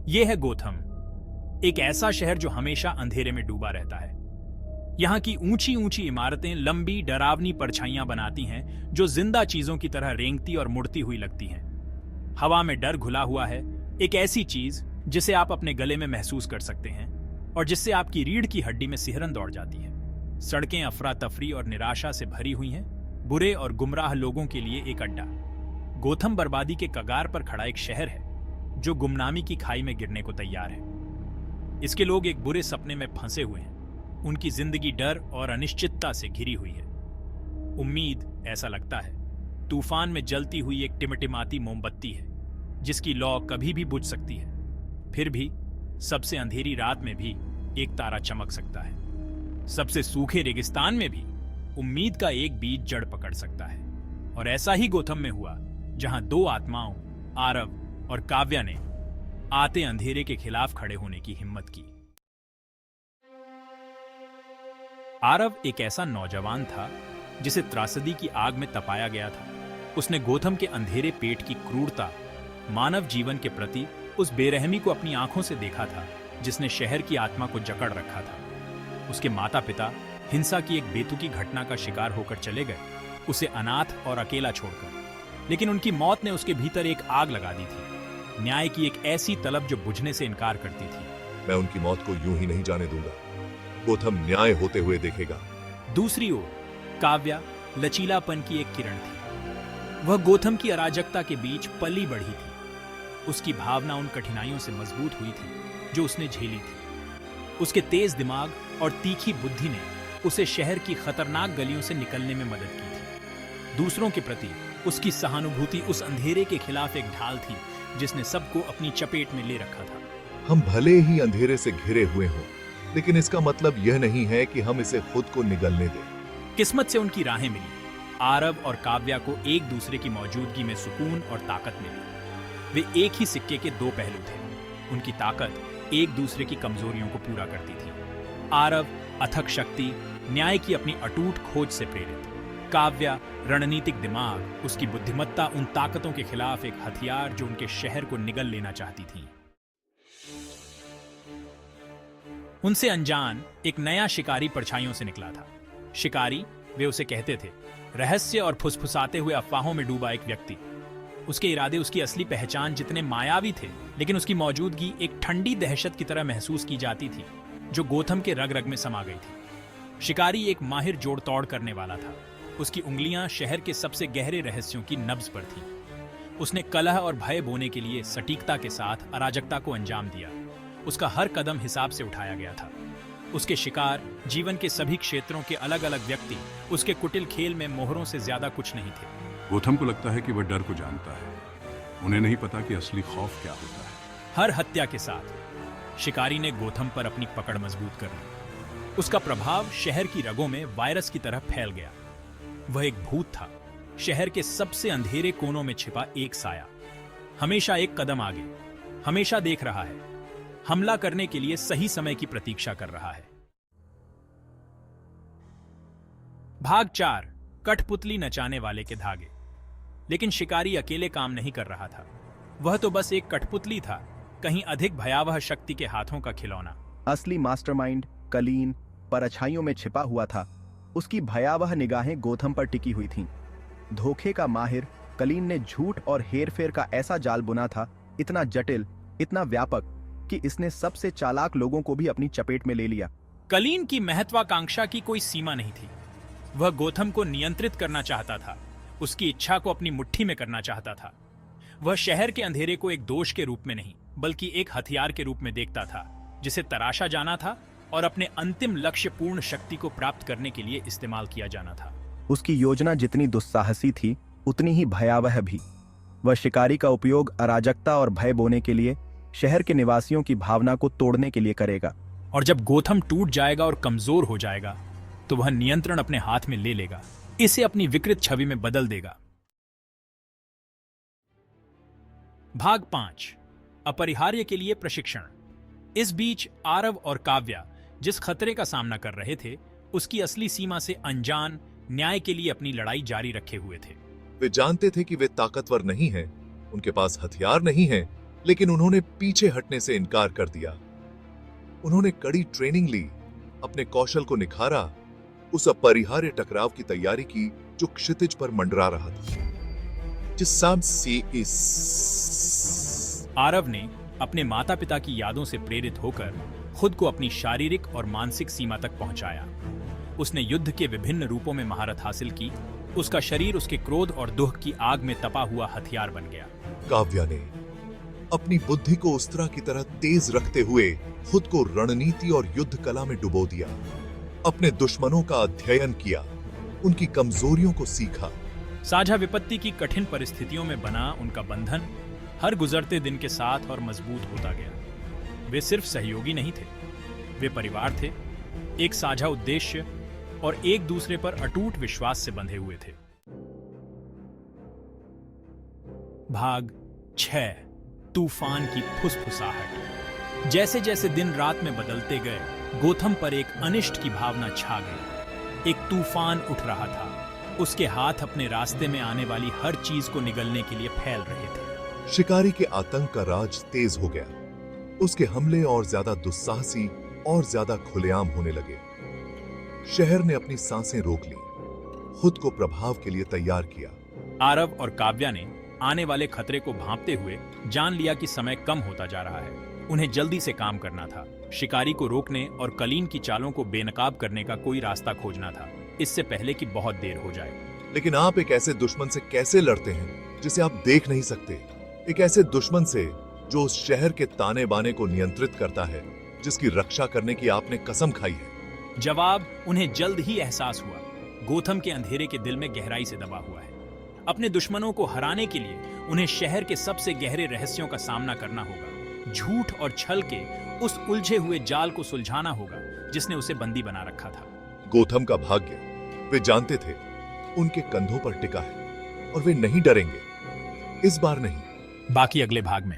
यह है गोथम, एक ऐसा शहर जो हमेशा अंधेरे में डूबा रहता है। यहाँ की ऊंची ऊंची इमारतें लंबी डरावनी परछाइयां बनाती हैं जो जिंदा चीजों की तरह रेंगती और मुड़ती हुई लगती हैं। हवा में डर घुला हुआ है, एक ऐसी चीज जिसे आप अपने गले में महसूस कर सकते हैं और जिससे आपकी रीढ़ की हड्डी में सिहरन दौड़ जाती है। सड़कें अफरा तफरी और निराशा से भरी हुई हैं, बुरे और गुमराह लोगों के लिए एक अड्डा। गोथम बर्बादी के कगार पर खड़ा एक शहर है जो गुमनामी की खाई में गिरने को तैयार है। इसके लोग एक बुरे सपने में फंसे हुए हैं, उनकी जिंदगी डर और अनिश्चितता से घिरी हुई है। उम्मीद, ऐसा लगता है, तूफान में जलती हुई एक टिमटिमाती मोमबत्ती है जिसकी लौ कभी भी बुझ सकती है। फिर भी सबसे अंधेरी रात में भी एक तारा चमक सकता है। सबसे सूखे रेगिस्तान में भी उम्मीद का एक बीज जड़ पकड़ सकता है। और ऐसा ही गोथम में हुआ, जहां दो आत्माओं, आरव और काव्या ने आते अंधेरे के खिलाफ खड़े होने की हिम्मत की। आरव एक ऐसा नौजवान था जिसे त्रासदी की आग में तपाया गया था। उसने गोथम के अंधेरे पेट की क्रूरता, मानव जीवन के प्रति उस बेरहमी को अपनी आंखों से देखा था जिसने शहर की आत्मा को जकड़ रखा था। उसके माता पिता हिंसा की एक बेतुकी घटना का शिकार होकर चले गए, उसे अनाथ और अकेला छोड़कर। लेकिन उनकी मौत ने उसके भीतर एक आग लगा दी थी, न्याय की एक ऐसी तलब जो बुझने से इनकार करती थी। मैं उनकी मौत को यूं ही नहीं जाने दूंगा। गोथम न्याय होते हुए देखेगा। दूसरी ओर काव्या लचीलापन की एक किरण थी। वह गोथम की अराजकता के बीच पली बढ़ी थी। उसकी भावना उन कठिनाइयों से मजबूत हुई थी जो उसने झेली थी। उसके तेज दिमाग और तीखी बुद्धि ने उसे शहर की खतरनाक गलियों से निकलने में मदद की थी। दूसरों के प्रति उसकी सहानुभूति उस अंधेरे के खिलाफ एक ढाल थी जिसने सबको अपनी चपेट में ले रखा था। हम भले ही अंधेरे से घिरे हुए हों, लेकिन इसका मतलब यह नहीं है कि हम इसे खुद को निगलने दें। किस्मत से उनकी राहें मिली। आरव और काव्या को एक दूसरे की मौजूदगी में सुकून और ताकत मिली। वे एक ही सिक्के के दो पहलू थे। उनकी ताकत एक दूसरे की कमजोरियों को पूरा करती थी। आरव अथक शक्ति, न्याय की अपनी अटूट खोज से प्रेरित। काव्या रणनीतिक दिमाग, उसकी बुद्धिमत्ता उन ताकतों के खिलाफ एक हथियार जो उनके शहर को निगल लेना चाहती थी। उनसे अनजान एक नया शिकारी परछाइयों से निकला था। शिकारी, वे उसे कहते थे, रहस्य और फुसफुसाते हुए अफवाहों में डूबा एक व्यक्ति। उसके इरादे, उसकी असली पहचान जितने मायावी थे, लेकिन उसकी मौजूदगी एक ठंडी दहशत की तरह महसूस की जाती थी जो गोथम के रग रग में समा गई थी। शिकारी एक माहिर जोड़ तोड़ करने वाला था। उसकी उंगलियां शहर के सबसे गहरे रहस्यों की नब्ज पर थीं। उसने कलह और भय बोने के लिए सटीकता के साथ अराजकता को अंजाम दिया। उसका हर कदम हिसाब से उठाया गया था। उसके शिकार, जीवन के सभी क्षेत्रों के अलग अलग व्यक्ति, उसके कुटिल खेल में मोहरों से ज्यादा कुछ नहीं थे। गोथम को लगता है कि वह डर को जानता है। उन्हें नहीं पता कि असली खौफ क्या होता है। हर हत्या के साथ शिकारी ने गोथम पर अपनी पकड़ मजबूत कर ली। उसका प्रभाव शहर की रगों में वायरस की तरह फैल गया। वह एक भूत था, शहर के सबसे अंधेरे कोनों में छिपा एक साया, हमेशा एक कदम आगे, हमेशा देख रहा है, हमला करने के लिए सही समय की प्रतीक्षा कर रहा है। भाग 4, कठपुतली नचाने वाले के धागे। लेकिन शिकारी अकेले काम नहीं कर रहा था। वह तो बस एक कठपुतली था, कहीं अधिक भयावह शक्ति के हाथों का खिलौना। असली मास्टरमाइंड कलीन परछाइयों में छिपा हुआ था। उसकी भयावह निगाहें गोथम पर टिकी हुई थीं। धोखे का माहिर कलीन ने झूठ और हेरफेर का ऐसा जाल बुना था, इतना जटिल, इतना व्यापक कि इसने सबसे चालाक लोगों को भी अपनी चपेट में ले लिया। कलीन की महत्वाकांक्षा की कोई सीमा नहीं थी। वह गोथम को नियंत्रित करना चाहता था, उसकी इच्छा को अपनी मुट्ठी में करना चाहता था। वह शहर के अंधेरे को एक दोष के रूप में नहीं, बल्कि एक हथियार के रूप में देखता था, जिसे तराशा जाना था और अपने अंतिम लक्ष्य पूर्ण शक्ति को प्राप्त करने के लिए इस्तेमाल किया जाना था। उसकी योजना जितनी दुस्साहसी थी, उतनी ही भयावह भी। वह शिकारी का उपयोग अराजकता और भय बोने के लिए, शहर के निवासियों की भावना को तोड़ने के लिए करेगा। और जब गोथम टूट जाएगा और कमजोर हो जाएगा, तो वह नियंत्रण अपने हाथ में ले लेगा, इसे अपनी विकृत छवि में बदल देगा। भाग 5, अपरिहार्य के लिए प्रशिक्षण। इस बीच आरव और काव्या जिस खतरे का सामना कर रहे थे, उसकी असली सीमा से अनजान, न्याय के लिए अपनी लड़ाई जारी रखे हुए थे। वे जानते थे कि वे ताकतवर नहीं हैं, उनके पास हथियार नहीं हैं, लेकिन उन्होंने पीछे हटने से इनकार कर दिया। उन्होंने कड़ी ट्रेनिंग ली, अपने कौशल को निखारा, उस अपरिहार्य टकराव की तैयारी की जो क्षितिज पर मंडरा रहा था। आरव ने अपने माता पिता की यादों से प्रेरित होकर खुद को अपनी शारीरिक और मानसिक सीमा तक पहुंचाया। उसने युद्ध के विभिन्न रूपों में महारत हासिल की। उसका शरीर उसके क्रोध और दुख की आग में तपा हुआ हथियार बन गया। काव्या ने अपनी बुद्धि को उस्तरा की तरह तेज रखते हुए खुद को रणनीति और युद्ध कला में डुबो दिया। अपने दुश्मनों का अध्ययन किया, उनकी कमजोरियों को सीखा। साझा विपत्ति की कठिन परिस्थितियों में बना उनका बंधन हर गुजरते दिन के साथ और मजबूत होता गया। वे सिर्फ सहयोगी नहीं थे, वे परिवार थे, एक साझा उद्देश्य और एक दूसरे पर अटूट विश्वास से बंधे हुए थे। भाग 6, तूफान की फुसफुसाहट। जैसे जैसे दिन रात में बदलते गए, गोथम पर एक अनिष्ट की भावना छा गई। एक तूफान उठ रहा था। उसके हाथ अपने रास्ते में आने वाली हर चीज को निगलने के लिए फैल रहे थे। शिकारी के आतंक का राज तेज हो गया। उसके हमले और ज्यादा दुस्साहसी और ज्यादा खुलेआम होने लगे। शहर ने अपनी सांसें रोक ली, खुद को प्रभाव के लिए तैयार किया। आरव और काव्या ने आने वाले खतरे को भांपते हुए जान लिया कि समय कम होता जा रहा है। उन्हें जल्दी से काम करना था। शिकारी को रोकने और कलीन की चालों को बेनकाब करने का कोई रास्ता खोजना था, इससे पहले कि बहुत देर हो जाए। लेकिन आप एक ऐसे दुश्मन से कैसे लड़ते हैं जिसे आप देख नहीं सकते? एक ऐसे दुश्मन से जो उस शहर के ताने बाने को नियंत्रित करता है, जिसकी रक्षा करने की आपने कसम खाई है। जवाब उन्हें जल्द ही एहसास हुआ। गोथम के अंधेरे के दिल में गहराई से दबा हुआ है। अपने दुश्मनों को हराने के लिए उन्हें शहर के सबसे गहरे रहस्यों का सामना करना होगा। झूठ और छल के उस उलझे हुए जाल को सुलझाना होगा जिसने उसे बंदी बना रखा था। गोथम का भाग्य, वे जानते थे, उनके कंधों पर टिका है और वे नहीं डरेंगे। इस बार नहीं। बाकी अगले भाग में।